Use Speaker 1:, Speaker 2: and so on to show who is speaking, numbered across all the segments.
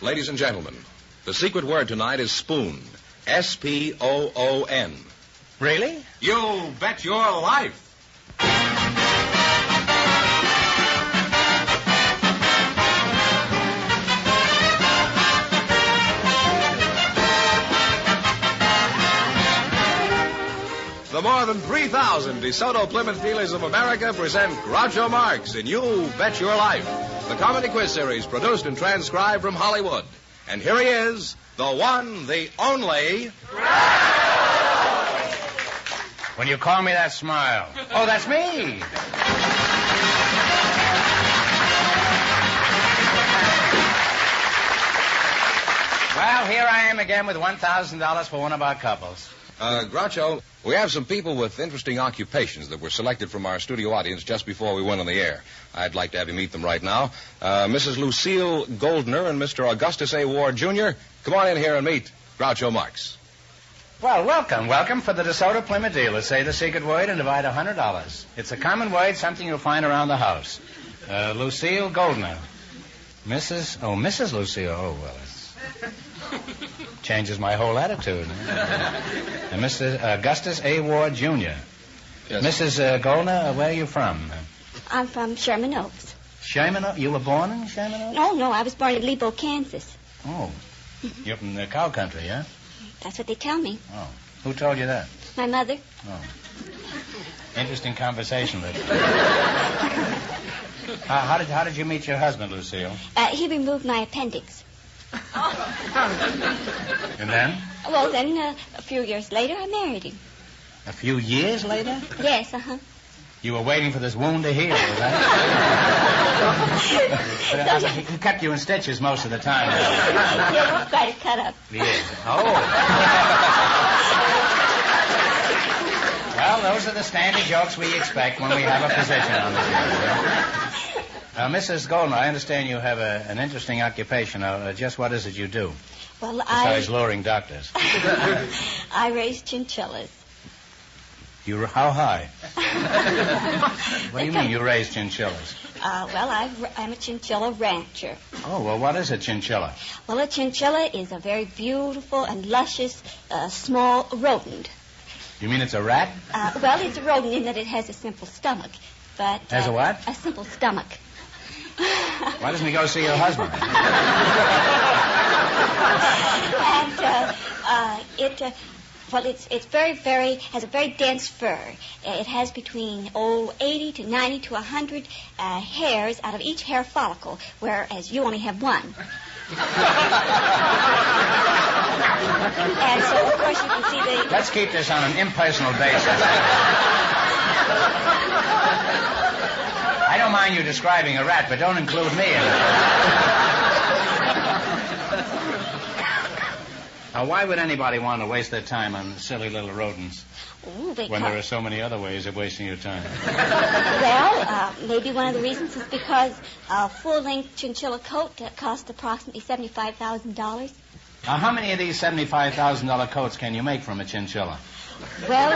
Speaker 1: Ladies and gentlemen, the secret word tonight is spoon. S-P-O-O-N.
Speaker 2: Really?
Speaker 1: You bet your life. The more than 3,000 DeSoto Plymouth dealers of America present Groucho Marx in You Bet Your Life, the comedy quiz series produced and transcribed from Hollywood. And here he is, the one, the only...
Speaker 2: When you call me that, smile. Oh, that's me. Well, here I am again with $1,000 for one of our couples.
Speaker 1: Groucho, we have some people with interesting occupations that were selected from our studio audience just before we went on the air. I'd like to have you meet them right now. Mrs. Lucille Goldner and Mr. Augustus A. Ward, Jr., come on in here and meet Groucho Marx.
Speaker 2: Well, welcome for the DeSoto Plymouth dealers. Say the secret word and divide $100. It's a common word, something you'll find around the house. Lucille Goldner. Mrs. Lucille. Oh, well, it changes my whole attitude. And Mr. Augustus A. Ward, Jr. Yes. Mrs. Goldner, where are you from?
Speaker 3: I'm from Sherman Oaks.
Speaker 2: Sherman Oaks? You were born in Sherman Oaks?
Speaker 3: No, I was born in Lebo, Kansas.
Speaker 2: Oh. You're from the cow country, yeah?
Speaker 3: That's what they tell me.
Speaker 2: Oh. Who told you that?
Speaker 3: My mother.
Speaker 2: Oh. Interesting conversation, Liz. How did you meet your husband, Lucille?
Speaker 3: He removed my appendix.
Speaker 2: And then?
Speaker 3: Well, then, a few years later, I married him.
Speaker 2: A few years later?
Speaker 3: Yes,
Speaker 2: You were waiting for this wound to heal, right? But, he kept you in stitches most of the time.
Speaker 3: Yeah, we'll try to cut up.
Speaker 2: Yes. Oh. Well, those are the standard jokes we expect when we have a position on the show. Mrs. Goldner, I understand you have an interesting occupation. Just what is it you do?
Speaker 3: Well,
Speaker 2: besides luring doctors.
Speaker 3: I raise chinchillas.
Speaker 2: How high? What do you mean you raise chinchillas?
Speaker 3: Well, I'm a chinchilla rancher.
Speaker 2: Oh, well, what is a chinchilla?
Speaker 3: Well, a chinchilla is a very beautiful and luscious small rodent.
Speaker 2: You mean it's a rat?
Speaker 3: Well, it's a rodent in that it has a simple stomach. But
Speaker 2: has a what?
Speaker 3: A simple stomach.
Speaker 2: Why doesn't he go see your husband?
Speaker 3: And it's very, has a very dense fur. It has between 80 to 90 to 100 hairs out of each hair follicle, whereas you only have one. And so, of course, you can see the...
Speaker 2: Let's keep this on an impersonal basis. I don't mind you describing a rat, but don't include me in it. Now, why would anybody want to waste their time on silly little rodents when there are so many other ways of wasting your time?
Speaker 3: Well, maybe one of the reasons is because a full-length chinchilla coat costs approximately $75,000.
Speaker 2: Now, how many of these $75,000 coats can you make from a chinchilla?
Speaker 3: Well,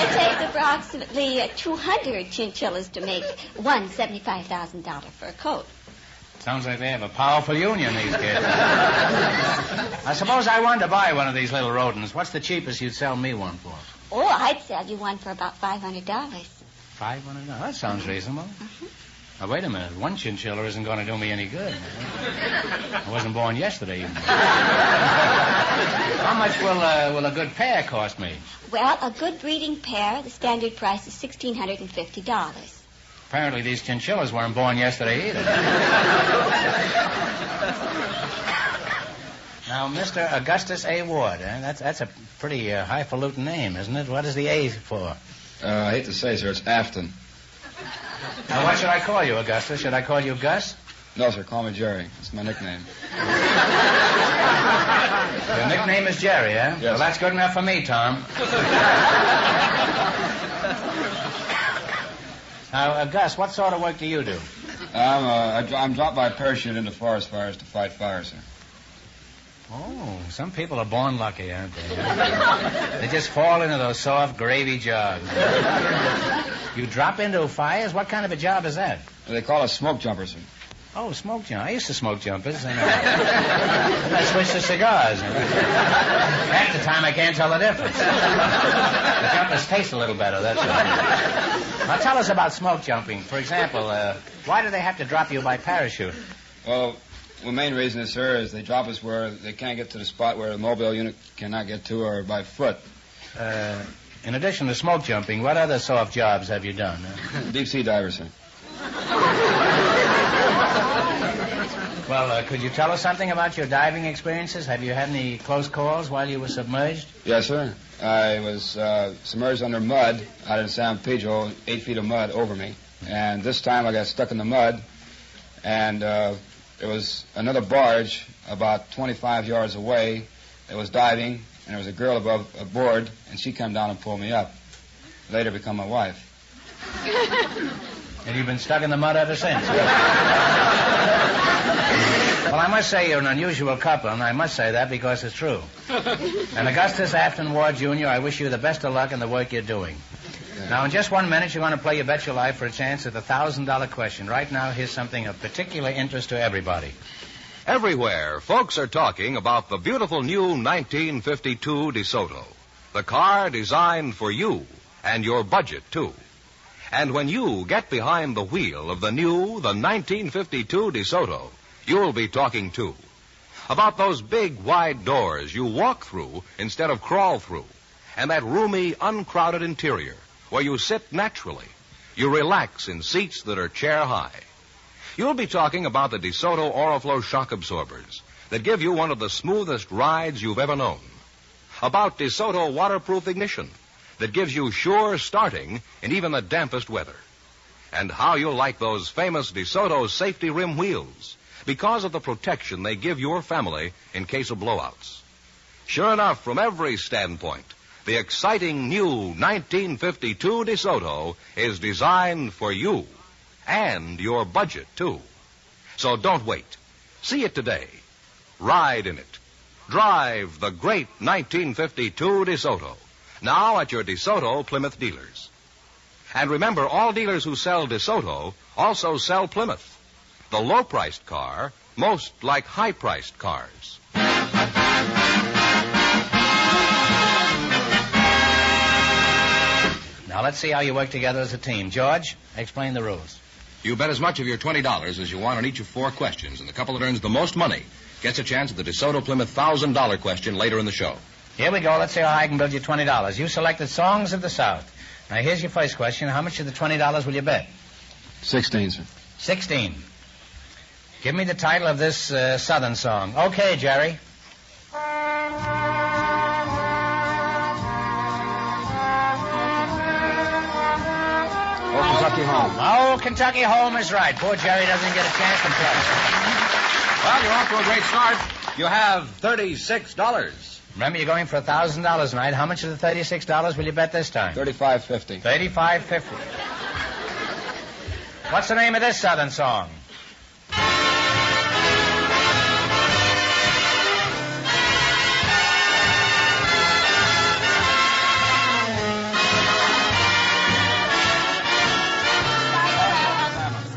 Speaker 3: it takes approximately 200 chinchillas to make one $75,000 for a coat.
Speaker 2: Sounds like they have a powerful union, these kids. I suppose I wanted to buy one of these little rodents. What's the cheapest you'd sell me one for?
Speaker 3: Oh, I'd sell you one for about $500.
Speaker 2: $500? That sounds reasonable. Now, wait a minute. One chinchilla isn't going to do me any good. I wasn't born yesterday, even. How much will a good pair cost me?
Speaker 3: Well, a good breeding pair, the standard price is $1,650.
Speaker 2: Apparently these chinchillas weren't born yesterday either. Now, Mr. Augustus A. Ward, that's a pretty highfalutin name, isn't it? What is the A for?
Speaker 4: I hate to say, sir, it's Afton.
Speaker 2: Now, what should I call you, Augustus? Should I call you Gus?
Speaker 4: No, sir, call me Jerry. It's my nickname.
Speaker 2: Your nickname is Jerry, eh?
Speaker 4: Yes.
Speaker 2: Well, that's good enough for me, Tom. Now, Gus, what sort of work do you do?
Speaker 4: I'm dropped by parachute into forest fires to fight fire, sir.
Speaker 2: Oh, some people are born lucky, aren't they? They just fall into those soft gravy jobs. You drop into fires? What kind of a job is that?
Speaker 4: They call us smoke jumpers, sir.
Speaker 2: Oh, smoke jump. I used to smoke jumpers. And I switched to cigars. Half the time I can't tell the difference. The jumpers taste a little better, that's all. Now tell us about smoke jumping. For example, why do they have to drop you by parachute?
Speaker 4: Well, the main reason is, sir, is they drop us where they can't get to the spot where the mobile unit cannot get to, or by foot.
Speaker 2: In addition to smoke jumping, what other soft jobs have you done?
Speaker 4: Deep sea diver, sir.
Speaker 2: Well, could you tell us something about your diving experiences? Have you had any close calls while you were submerged?
Speaker 4: Yes, sir. I was submerged under mud out in San Pedro, 8 feet of mud over me. And this time I got stuck in the mud, and there was another barge about 25 yards away that was diving, and there was a girl aboard, and she came down and pulled me up. Later become my wife.
Speaker 2: And you've been stuck in the mud ever since? Well, I must say you're an unusual couple, and I must say that because it's true. And Augustus Afton Ward, Jr., I wish you the best of luck in the work you're doing. Now, in just 1 minute, you're going to play You Bet Your Life for a chance at the $1,000 question. Right now, here's something of particular interest to everybody.
Speaker 1: Everywhere, folks are talking about the beautiful new 1952 DeSoto. The car designed for you and your budget, too. And when you get behind the wheel of the 1952 DeSoto, you'll be talking, too, about those big, wide doors you walk through instead of crawl through, and that roomy, uncrowded interior where you sit naturally. You relax in seats that are chair high. You'll be talking about the DeSoto Oriflow shock absorbers that give you one of the smoothest rides you've ever known. About DeSoto waterproof ignition that gives you sure starting in even the dampest weather. And how you'll like those famous DeSoto safety rim wheels because of the protection they give your family in case of blowouts. Sure enough, from every standpoint, the exciting new 1952 DeSoto is designed for you and your budget, too. So don't wait. See it today. Ride in it. Drive the great 1952 DeSoto. Now at your DeSoto Plymouth dealers. And remember, all dealers who sell DeSoto also sell Plymouth, the low-priced car, most like high-priced cars.
Speaker 2: Now let's see how you work together as a team. George, explain the rules.
Speaker 1: You bet as much of your $20 as you want on each of 4 questions, and the couple that earns the most money gets a chance at the DeSoto Plymouth $1,000 question later in the show.
Speaker 2: Here we go. Let's see how I can build you $20. You selected Songs of the South. Now, here's your first question. How much of the $20 will you bet?
Speaker 4: 16, sir.
Speaker 2: 16. Give me the title of this Southern song. Okay, Jerry.
Speaker 4: Oh, Kentucky Home.
Speaker 2: Oh, Kentucky Home is right. Poor Jerry doesn't get a chance to play.
Speaker 1: Well, you're off to a great start. You have $36.
Speaker 2: Remember, you're going for $1,000 tonight. How much of the $36 will you bet this time?
Speaker 4: $35.50.
Speaker 2: $35.50. What's the name of this Southern song?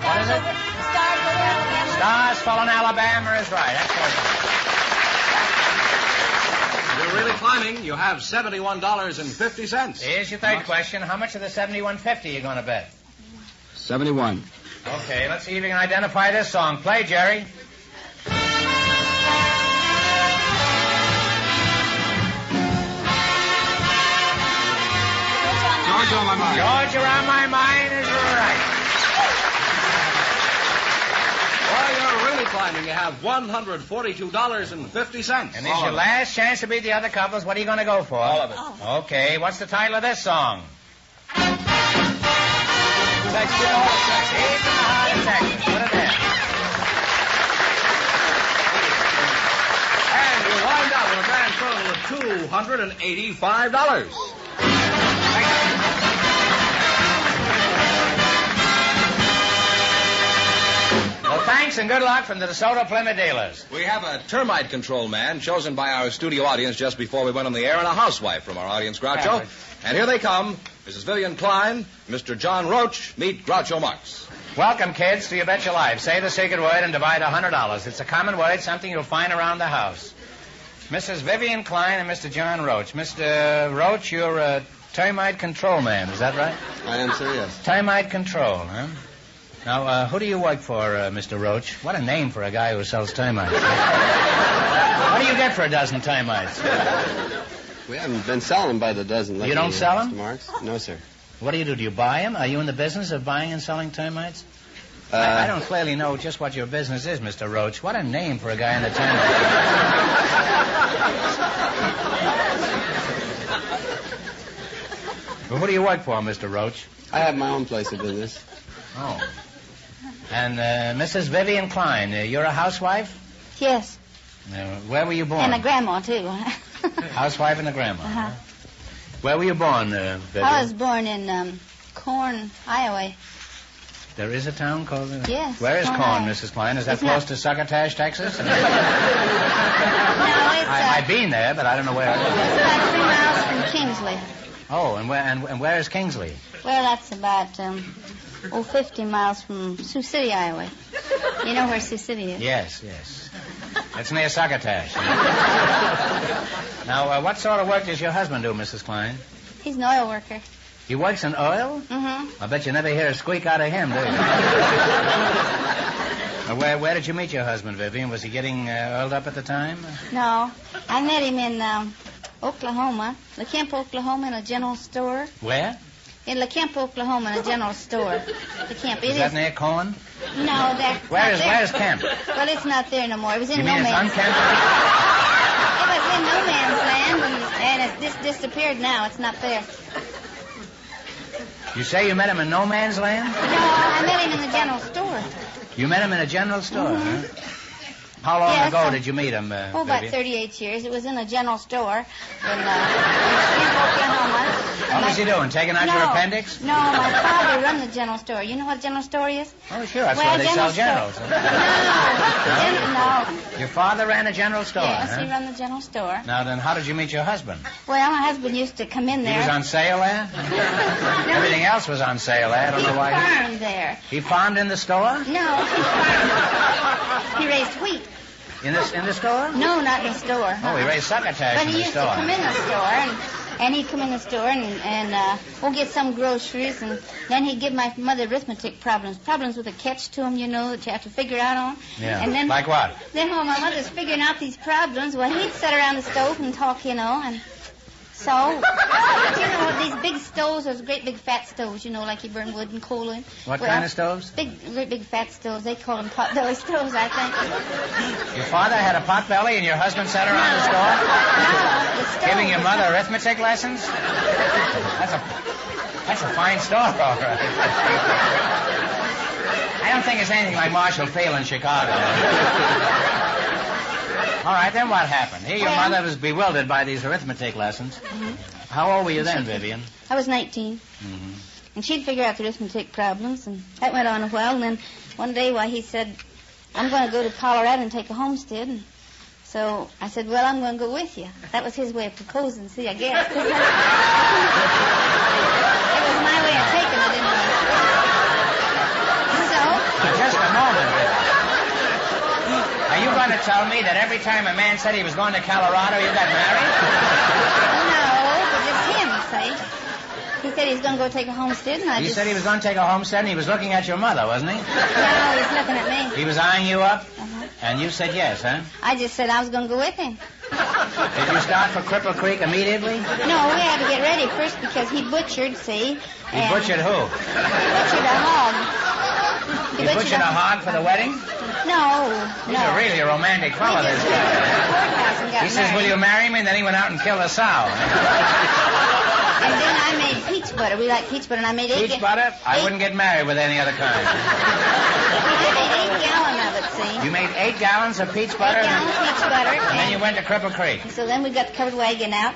Speaker 2: What is it? Stars Fall in Alabama is right. That's right.
Speaker 1: You're really climbing. You have $71.50.
Speaker 2: Here's your third question. How much of the $71.50 are you going to bet?
Speaker 4: 71.
Speaker 2: Okay, let's see if you can identify this song. Play, Jerry.
Speaker 4: George on my mind.
Speaker 2: George Around My Mind is right.
Speaker 1: Well, you're really climbing. You have $142.50.
Speaker 2: And this is your last chance to beat the other couples. What are you going to go for?
Speaker 1: All of it.
Speaker 2: Okay, what's the title of this song?
Speaker 1: Texas in the heart of Texas.
Speaker 2: Deep in the heart of Texas. Put it there.
Speaker 1: And you wind up with a grand total of $285.
Speaker 2: Well, thanks and good luck from the DeSoto Plymouth dealers.
Speaker 1: We have a termite control man chosen by our studio audience just before we went on the air, and a housewife from our audience, Groucho. And here they come. Mrs. Vivian Klein, Mr. John Roach, meet Groucho Marx.
Speaker 2: Welcome, kids, to You Bet Your Life. Say the secret word and divide $100. It's a common word, something you'll find around the house. Mrs. Vivian Klein and Mr. John Roach. Mr. Roach, you're a termite control man, is that right?
Speaker 5: I am, sir, yes.
Speaker 2: Termite control, huh? Now, who do you work for, Mr. Roach? What a name for a guy who sells termites. What do you get for a dozen termites?
Speaker 5: We haven't been selling them by the dozen lately.
Speaker 2: You don't sell them?
Speaker 5: Mr. Marks? No, sir.
Speaker 2: What do? Do you buy them? Are you in the business of buying and selling termites? I don't clearly know just what your business is, Mr. Roach. What a name for a guy in the termite. Well, who do you work for, Mr. Roach?
Speaker 5: I have my own place of business.
Speaker 2: Oh. And Mrs. Vivian Klein, you're a housewife?
Speaker 3: Yes.
Speaker 2: Where were you born?
Speaker 3: And a grandma, too.
Speaker 2: Housewife and a grandma.
Speaker 3: Uh-huh.
Speaker 2: Where were you born, Vivian?
Speaker 3: I was born in Corn, Iowa.
Speaker 2: There is a town called...
Speaker 3: Yes.
Speaker 2: Where is
Speaker 3: Corn,
Speaker 2: Corn,
Speaker 3: Iowa.
Speaker 2: Mrs. Klein? Is that
Speaker 3: It's
Speaker 2: close
Speaker 3: not-
Speaker 2: to Succotash, Texas?
Speaker 3: No, it's
Speaker 2: I've been there, but I don't know where it is.
Speaker 3: it's about 3 miles from Kingsley.
Speaker 2: Oh, and where is Kingsley?
Speaker 3: Well, that's about 50 miles from Sioux City, Iowa. You know where Sioux City is?
Speaker 2: Yes. It's near Succotash. Now, what sort of work does your husband do, Mrs. Klein?
Speaker 3: He's an oil worker.
Speaker 2: He works in oil?
Speaker 3: Mm-hmm.
Speaker 2: I bet you never hear a squeak out of him, do you? Where did you meet your husband, Vivian? Was he getting oiled up at the time?
Speaker 3: No, I met him in Oklahoma, La Kemp, Oklahoma, in a general store.
Speaker 2: Where?
Speaker 3: In La Kemp, Oklahoma, in a general store. La Kemp.
Speaker 2: Is that near Corn?
Speaker 3: No, that's
Speaker 2: Where's Kemp?
Speaker 3: Well, it's not there no more. It was in
Speaker 2: You
Speaker 3: no
Speaker 2: mean it's
Speaker 3: man's
Speaker 2: unkempt?
Speaker 3: It was in no man's land, and it's just disappeared now. It's not there.
Speaker 2: You say you met him in no man's land?
Speaker 3: No, I met him in the general store.
Speaker 2: You met him in a general store,
Speaker 3: Mhm.
Speaker 2: huh? How long
Speaker 3: Yes,
Speaker 2: ago did you meet him,
Speaker 3: Oh, about
Speaker 2: Vivian?
Speaker 3: 38 years. It was in a general store in Oklahoma.
Speaker 2: What was he doing, taking out your appendix?
Speaker 3: No, my father run the general store. You know what a general store is?
Speaker 2: Oh, sure, that's
Speaker 3: Well,
Speaker 2: why they sell
Speaker 3: general
Speaker 2: generals.
Speaker 3: No.
Speaker 2: Your father ran a general store,
Speaker 3: Yes,
Speaker 2: huh?
Speaker 3: he run the general store.
Speaker 2: Now, then, how did you meet your husband?
Speaker 3: Well, my husband used to come in there.
Speaker 2: He was on sale there? Everything else was on sale there. I don't know why.
Speaker 3: He farmed there.
Speaker 2: He farmed in the store?
Speaker 3: No, he farmed. He raised wheat.
Speaker 2: In the store?
Speaker 3: No, not in the store.
Speaker 2: Oh, he raised succotash
Speaker 3: But
Speaker 2: in
Speaker 3: he
Speaker 2: the
Speaker 3: used
Speaker 2: store.
Speaker 3: to come in the store, and he'd come in the store and we'll get some groceries, and then he'd give my mother arithmetic problems with a catch to them, you know, that you have to figure out on.
Speaker 2: Yeah.
Speaker 3: And then,
Speaker 2: Like what?
Speaker 3: Then while my mother's figuring out these problems, well, he'd sit around the stove and talk, you know, and so, you know, these big stoves, those great big fat stoves, you know, like you burn wood and coal in.
Speaker 2: What kind of stoves?
Speaker 3: Great big fat stoves. They call them potbelly stoves, I think.
Speaker 2: Your father had a potbelly and your husband sat around the store?
Speaker 3: No, the stove.
Speaker 2: Giving your mother arithmetic lessons? That's a fine store, all right. I don't think it's anything like Marshall Field in Chicago. All right, then what happened? Here your mother was bewildered by these arithmetic lessons.
Speaker 3: Mm-hmm.
Speaker 2: How old were you then, Vivian?
Speaker 3: I was 19.
Speaker 2: Mm-hmm.
Speaker 3: And she'd figure out the arithmetic problems, and that went on a while. And then one day, he said, I'm going to go to Colorado and take a homestead. And so I said, well, I'm going to go with you. That was his way of proposing, see, I guess. It was my way of taking it, anyway. So...
Speaker 2: Just a moment, Vivian. Are you going to tell me that every time a man said he was going to Colorado, you got married?
Speaker 3: No, but just him, see. He said he was going to go take a homestead, and
Speaker 2: He said he was going to take a homestead, and he was looking at your mother, wasn't he?
Speaker 3: No, he was looking at me.
Speaker 2: He was eyeing you up,
Speaker 3: Uh-huh.
Speaker 2: and you said yes, huh?
Speaker 3: I just said I was going to go with him.
Speaker 2: Did you start for Cripple Creek immediately?
Speaker 3: No, we had to get ready first because he butchered, see.
Speaker 2: He butchered who?
Speaker 3: He butchered a hog.
Speaker 2: He butchered a hog for the wedding?
Speaker 3: No.
Speaker 2: He's really a romantic fellow, this guy. He says, will you marry me? And then he went out and killed a sow.
Speaker 3: And then I made peach butter. We like peach butter, and I made
Speaker 2: Peach butter? I wouldn't get married with any other kind.
Speaker 3: I made 8 gallons of it, see.
Speaker 2: You made 8 gallons of peach butter?
Speaker 3: 8 gallons of peach butter.
Speaker 2: And then you went to Cripple Creek.
Speaker 3: So then we got the covered wagon out,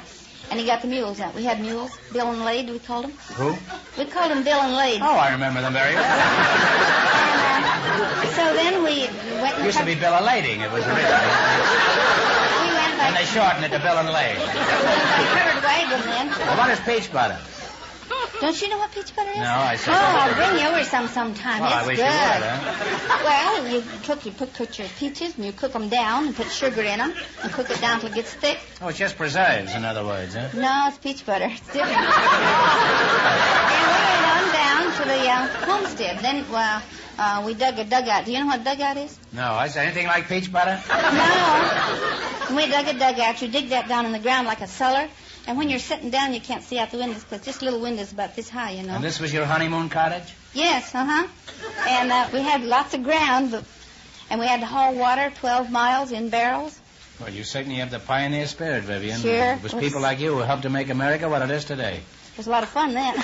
Speaker 3: and he got the mules out. We had mules. Bill and Lade, we called them.
Speaker 2: Who?
Speaker 3: We called them Bill and Lade.
Speaker 2: Oh, I remember them very well.
Speaker 3: And so then we went and...
Speaker 2: It used to be Bill-a-lading. It was originally.
Speaker 3: We went
Speaker 2: And they shorten it to bill and leg.
Speaker 3: Covered wagon, then.
Speaker 2: Well, what is peach butter?
Speaker 3: Don't you know what peach butter is?
Speaker 2: No, I said.
Speaker 3: Oh, I'll bring you over sometime.
Speaker 2: Well, I
Speaker 3: It's
Speaker 2: wish
Speaker 3: good.
Speaker 2: you would, huh?
Speaker 3: Well, you cook your peaches and you cook them down and put sugar in them and cook it down till it gets thick.
Speaker 2: Oh, it's just preserves, in other words, huh?
Speaker 3: No, it's peach butter. It's different. And we went on down to the homestead. Then, we dug a dugout. Do you know what a dugout is?
Speaker 2: No, is there anything like peach butter?
Speaker 3: No. When we dug a dugout, you dig that down in the ground like a cellar. And when you're sitting down, you can't see out the windows because just little windows about this high, you know.
Speaker 2: And this was your honeymoon cottage?
Speaker 3: Yes, And we had lots of ground, and we had to haul water 12 miles in barrels.
Speaker 2: Well, you certainly have the pioneer spirit, Vivian.
Speaker 3: Sure.
Speaker 2: It was people like you who helped to make America what it is today.
Speaker 3: It was a lot of fun then.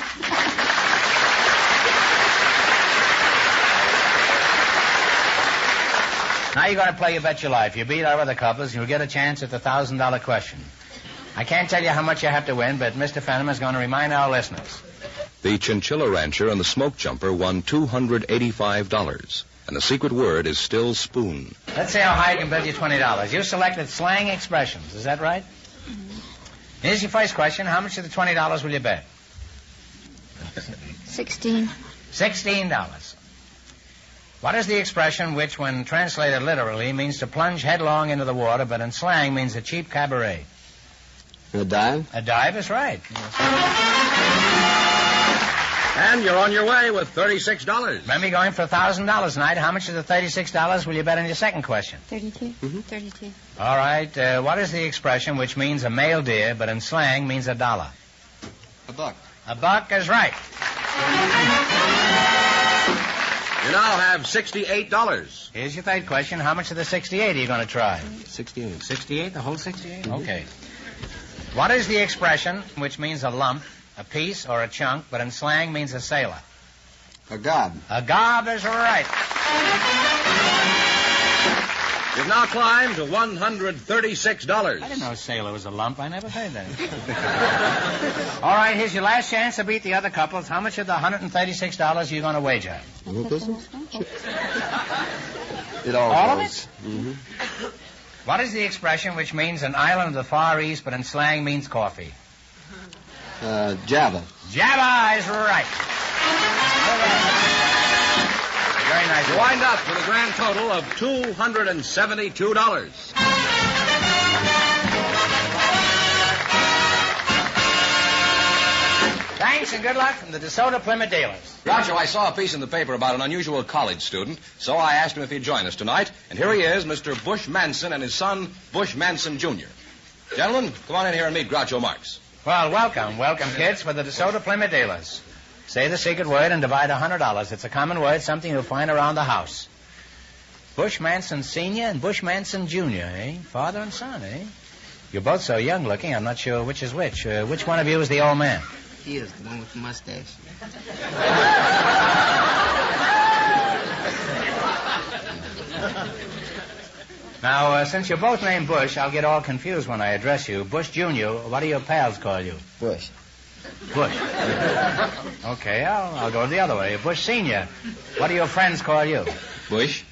Speaker 2: Now you're going to play You Bet Your Life. You beat our other couples, and you'll get a chance at the $1,000 question. I can't tell you how much you have to win, but Mr. Fenneman is going to remind our listeners.
Speaker 1: The Chinchilla Rancher and the Smoke Jumper won $285. And the secret word is still spoon.
Speaker 2: Let's see how high I can bet you $20. You selected slang expressions. Is that right?
Speaker 3: Mm-hmm.
Speaker 2: Here's your first question. How much of the $20 will you bet?
Speaker 3: 16.
Speaker 2: $16. What is the expression which, when translated literally, means to plunge headlong into the water, but in slang means a cheap cabaret?
Speaker 5: A dive?
Speaker 2: A dive is right.
Speaker 1: And you're on your way with $36.
Speaker 2: Remember, you're going for $1,000 tonight. How much of the $36 will you bet on your second question?
Speaker 3: 32.
Speaker 5: Mm-hmm.
Speaker 3: 32.
Speaker 2: All right. What is the expression which means a male deer, but in slang means $1?
Speaker 5: A buck.
Speaker 2: A buck is right.
Speaker 1: You now have $68.
Speaker 2: Here's your third question. How much of the 68 are you going to try?
Speaker 5: 68.
Speaker 2: 68? The whole 68? Okay. What is the expression which means a lump, a piece, or a chunk, but in slang means a sailor?
Speaker 5: A gob.
Speaker 2: A gob is right.
Speaker 1: You've now climbed to $136.
Speaker 2: I didn't know a sailor was a lump. I never heard that. All right, here's your last chance to beat the other couples. How much of the $136 are you going to wager?
Speaker 5: It all
Speaker 2: All of
Speaker 5: goes.
Speaker 2: it?
Speaker 5: Mm-hmm.
Speaker 2: What is the expression which means an island of the Far East, but in slang means coffee?
Speaker 5: Java.
Speaker 2: Java is right. Very nice.
Speaker 1: You wind up with a grand total of $272.
Speaker 2: Thanks and good luck from the DeSoto Plymouth dealers.
Speaker 1: Groucho, I saw a piece in the paper about an unusual college student, so I asked him if he'd join us tonight. And here he is, Mr. Bush Manson and his son, Bush Manson Jr. Gentlemen, come on in here and meet Groucho Marx.
Speaker 2: Well, welcome. Welcome, kids, for the DeSoto Plymouth dealers. Say the secret word and divide $100. It's a common word, something you'll find around the house. Bush Manson Sr. and Bush Manson Jr., eh? Father and son, eh? You're both so young looking, I'm not sure which is which. Which one of you is the old man?
Speaker 6: He is the one with the mustache.
Speaker 2: Now, since you're both named Bush, I'll get all confused when I address you. Bush Jr., what do your pals call you?
Speaker 6: Bush.
Speaker 2: Bush. Okay, I'll go the other way. Bush Sr., what do your friends call you?
Speaker 5: Bush.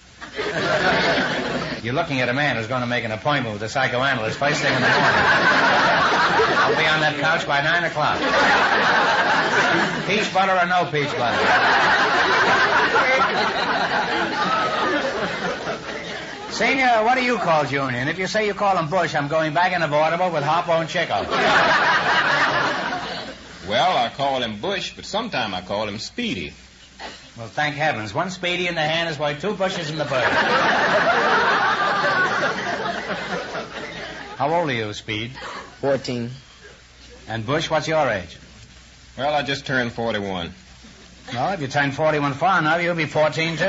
Speaker 2: You're looking at a man who's going to make an appointment with a psychoanalyst first thing in the morning. I'll be on that couch by 9 o'clock. Peach butter or no peach butter? Senior, what do you call Junior? And if you say you call him Bush, I'm going back in the vaudeville with Harpo and Chico.
Speaker 7: Well, I call him Bush, but sometime I call him Speedy.
Speaker 2: Well, thank heavens. One Speedy in the hand is worth 2 Bushes in the bird. How old are you, Speed?
Speaker 6: 14.
Speaker 2: And Bush, what's your age?
Speaker 7: Well, I just turned 41.
Speaker 2: Well, if you turn 41 far enough, you'll be 14, too.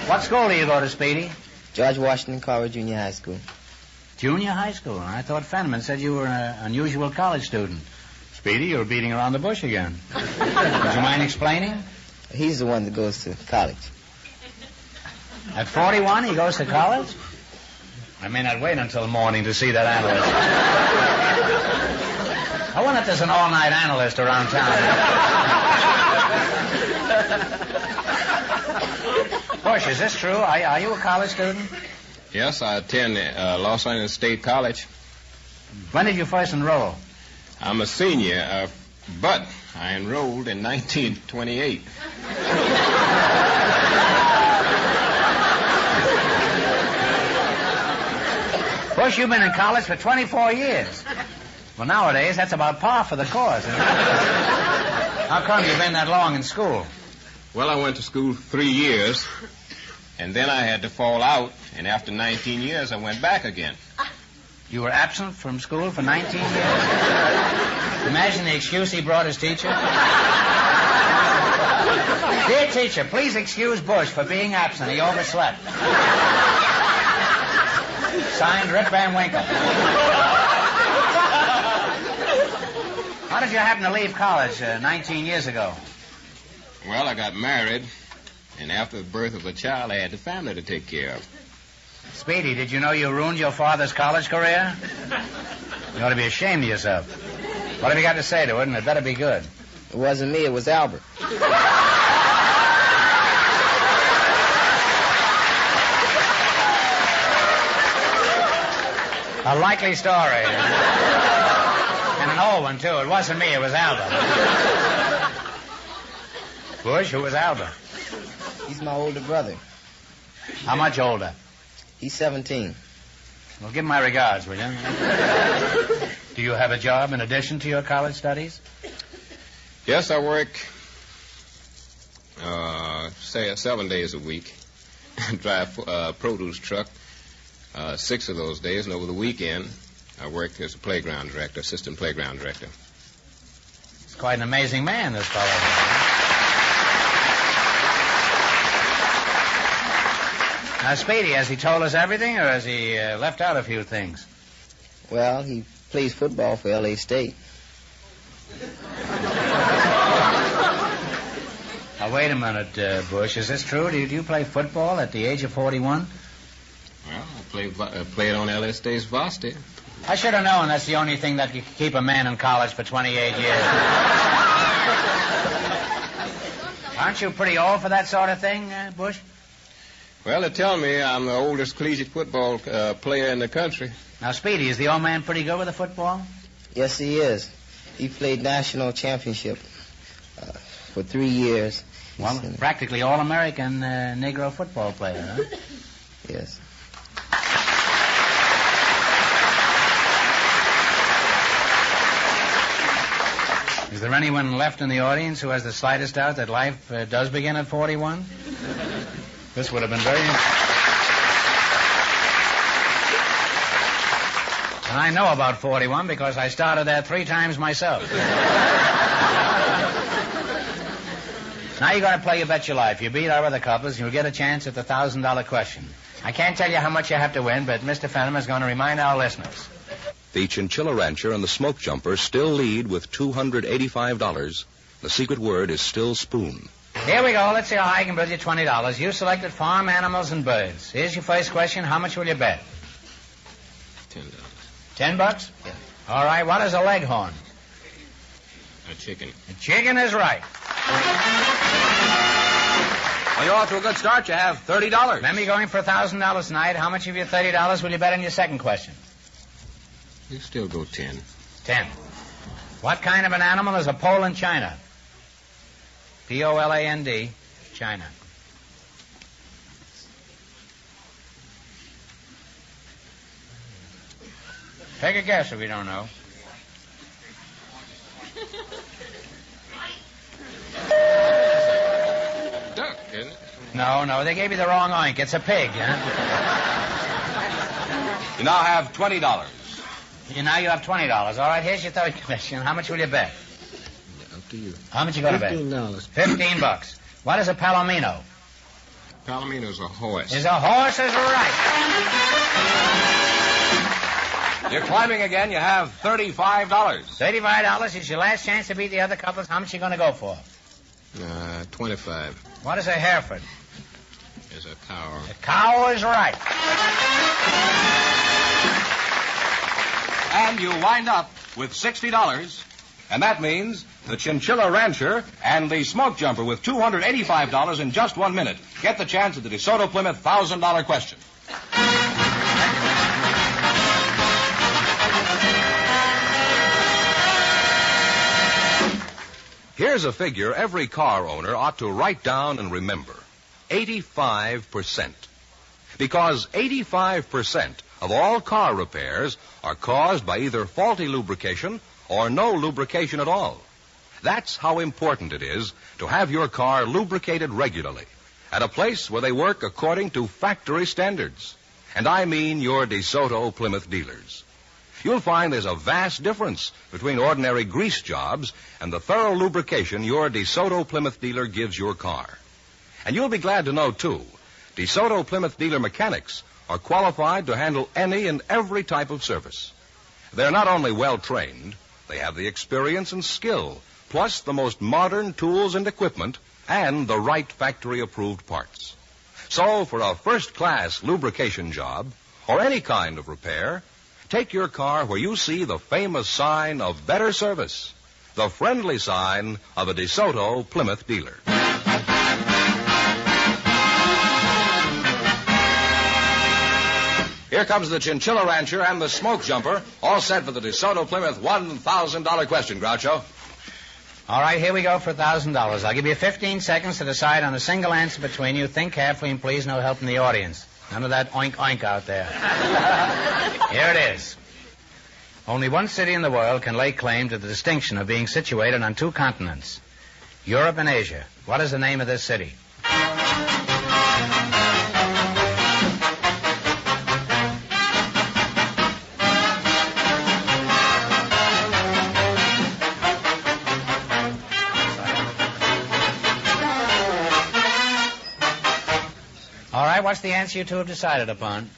Speaker 2: What school do you go to, Speedy?
Speaker 6: George Washington Carver Junior High School.
Speaker 2: Junior high school. I thought Fenneman said you were an unusual college student. Speedy, you're beating around the bush again. Would you mind explaining?
Speaker 6: He's the one that goes to college.
Speaker 2: At 41, he goes to college? I may not wait until morning to see that analyst. I wonder if there's an all-night analyst around town. Bush, is this true? Are you a college student?
Speaker 7: Yes, I attend Los Angeles State College.
Speaker 2: When did you first enroll?
Speaker 7: I'm a senior, but I enrolled in 1928.
Speaker 2: Bush, you've been in college for 24 years. Well, nowadays, that's about par for the course, isn't it? How come you've been that long in school?
Speaker 7: Well, I went to school 3 years, and then I had to fall out, and after 19 years, I went back again.
Speaker 2: You were absent from school for 19 years? Imagine the excuse he brought his teacher. Dear teacher, please excuse Bush for being absent. He overslept. Signed, Rip Van Winkle. How did you happen to leave college 19 years ago?
Speaker 7: Well, I got married, and after the birth of a child, I had the family to take care of.
Speaker 2: Speedy, did you know you ruined your father's college career? You ought to be ashamed of yourself. What have you got to say to it? And it better be good.
Speaker 6: It wasn't me, it was Albert.
Speaker 2: A likely story. And an old one, too. It wasn't me, it was Albert. Bush, who was Albert?
Speaker 6: He's my older brother.
Speaker 2: How much older?
Speaker 6: He's 17.
Speaker 2: Well, give him my regards, will you? Do you have a job in addition to your college studies?
Speaker 7: Yes, I work, 7 days a week. Drive a produce truck 6 of those days, and over the weekend, I work as a playground director, assistant playground director.
Speaker 2: He's quite an amazing man, this fellow. Now, Speedy, has he told us everything, or has he left out a few things?
Speaker 6: Well, he plays football for L.A. State.
Speaker 2: Now, wait a minute, Bush. Is this true? Do you play football at the age of 41?
Speaker 7: Well, I played on L.A. State's varsity.
Speaker 2: I should have known that's the only thing that could keep a man in college for 28 years. Aren't you pretty old for that sort of thing, Bush?
Speaker 7: Well, they tell me I'm the oldest collegiate football player in the country.
Speaker 2: Now, Speedy, is the old man pretty good with the football?
Speaker 6: Yes, he is. He played national championship for 3 years.
Speaker 2: Well, practically all-American Negro football player, huh?
Speaker 6: Yes.
Speaker 2: Is there anyone left in the audience who has the slightest doubt that life does begin at 41? This would have been very interesting. And I know about 41 because I started there 3 times myself. Now you got to play You Bet Your Life. You beat our other couples, you'll get a chance at the $1,000 question. I can't tell you how much you have to win, but Mr. Fenneman is going to remind our listeners.
Speaker 1: The Chinchilla Rancher and the Smoke Jumper still lead with $285. The secret word is still spoon.
Speaker 2: Here we go. Let's see how high I can bid you $20. You selected farm animals and birds. Here's your first question. How much will you bet?
Speaker 7: $10.
Speaker 2: $10?
Speaker 6: Yeah.
Speaker 2: All right. What is a leghorn?
Speaker 7: A chicken.
Speaker 2: A chicken is right.
Speaker 1: Well, you're off to a good start. You have $30.
Speaker 2: Remember, you're going for $1,000 tonight. How much of your $30 will you bet on your second question?
Speaker 7: You still go 10.
Speaker 2: 10. What kind of an animal is a Poland China? Poland, China. Take a guess if you don't know.
Speaker 7: Duck, isn't it?
Speaker 2: No, they gave you the wrong oink. It's a pig, huh?
Speaker 1: You now have $20.
Speaker 2: Now you have $20. All right, here's your third question. How much will you bet?
Speaker 7: Up to you.
Speaker 2: How much you going to bet?
Speaker 5: $15.
Speaker 2: $15. What is a palomino?
Speaker 7: Palomino's a horse.
Speaker 2: Is a horse is right.
Speaker 1: You're climbing again. You have $35.
Speaker 2: $35 is your last chance to beat the other couples. How much you going to go for?
Speaker 7: 25.
Speaker 2: What is a Hereford?
Speaker 7: Is a cow.
Speaker 2: A cow is right.
Speaker 1: And you wind up with $60. And that means the Chinchilla Rancher and the Smoke Jumper with $285 in just 1 minute get the chance at the DeSoto Plymouth $1,000 question. Here's a figure every car owner ought to write down and remember. 85%. Because 85% of all car repairs are caused by either faulty lubrication or no lubrication at all. That's how important it is to have your car lubricated regularly at a place where they work according to factory standards. And I mean your DeSoto Plymouth dealers. You'll find there's a vast difference between ordinary grease jobs and the thorough lubrication your DeSoto Plymouth dealer gives your car. And you'll be glad to know, too, DeSoto Plymouth dealer mechanics are qualified to handle any and every type of service. They're not only well-trained, they have the experience and skill, plus the most modern tools and equipment, and the right factory-approved parts. So, for a first-class lubrication job, or any kind of repair, take your car where you see the famous sign of better service, the friendly sign of a DeSoto Plymouth dealer. Here comes the Chinchilla Rancher and the Smoke Jumper, all set for the DeSoto Plymouth $1,000 question, Groucho.
Speaker 2: All right, here we go for $1,000. I'll give you 15 seconds to decide on a single answer between you. Think carefully, and please no help from the audience. None of that oink oink out there. Here it is. Only one city in the world can lay claim to the distinction of being situated on 2 continents, Europe and Asia. What is the name of this city? All right, what's the answer you two have decided upon?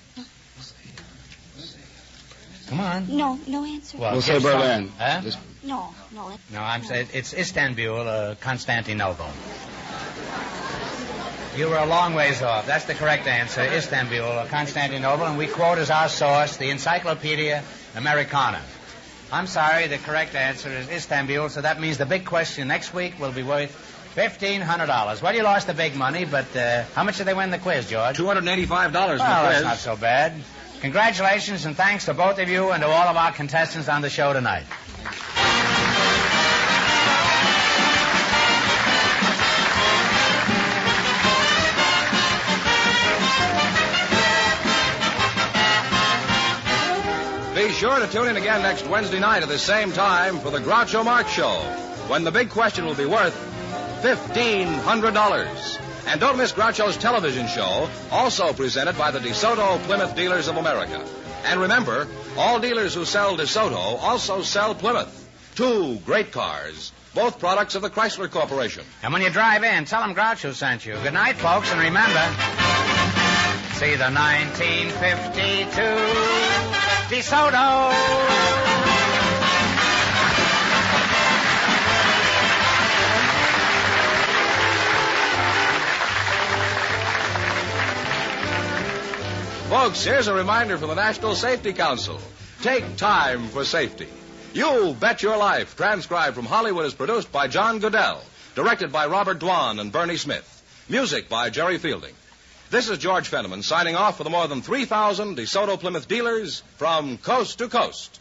Speaker 2: Come on.
Speaker 3: No answer.
Speaker 4: Well, we'll say Berlin.
Speaker 2: Huh?
Speaker 3: No.
Speaker 2: No, I'm saying it's Istanbul, Constantinople. You were a long ways off. That's the correct answer, Istanbul, Constantinople, and we quote as our source the Encyclopedia Americana. I'm sorry, the correct answer is Istanbul, so that means the big question next week will be worth $1,500. Well, you lost the big money, but how much did they win the quiz, George?
Speaker 1: $285 in the quiz.
Speaker 2: Well, that's not so bad. Congratulations and thanks to both of you and to all of our contestants on the show tonight.
Speaker 1: Be sure to tune in again next Wednesday night at the same time for the Groucho Marx Show, when the big question will be worth $1,500. And don't miss Groucho's television show, also presented by the DeSoto Plymouth Dealers of America. And remember, all dealers who sell DeSoto also sell Plymouth. 2 great cars, both products of the Chrysler Corporation.
Speaker 2: And when you drive in, tell them Groucho sent you. Good night, folks, and remember, see the 1952 DeSoto.
Speaker 1: Folks, here's a reminder from the National Safety Council. Take time for safety. You Bet Your Life, transcribed from Hollywood, is produced by John Goodell, directed by Robert Dwan and Bernie Smith. Music by Jerry Fielding. This is George Fenneman signing off for the more than 3,000 DeSoto Plymouth dealers from coast to coast.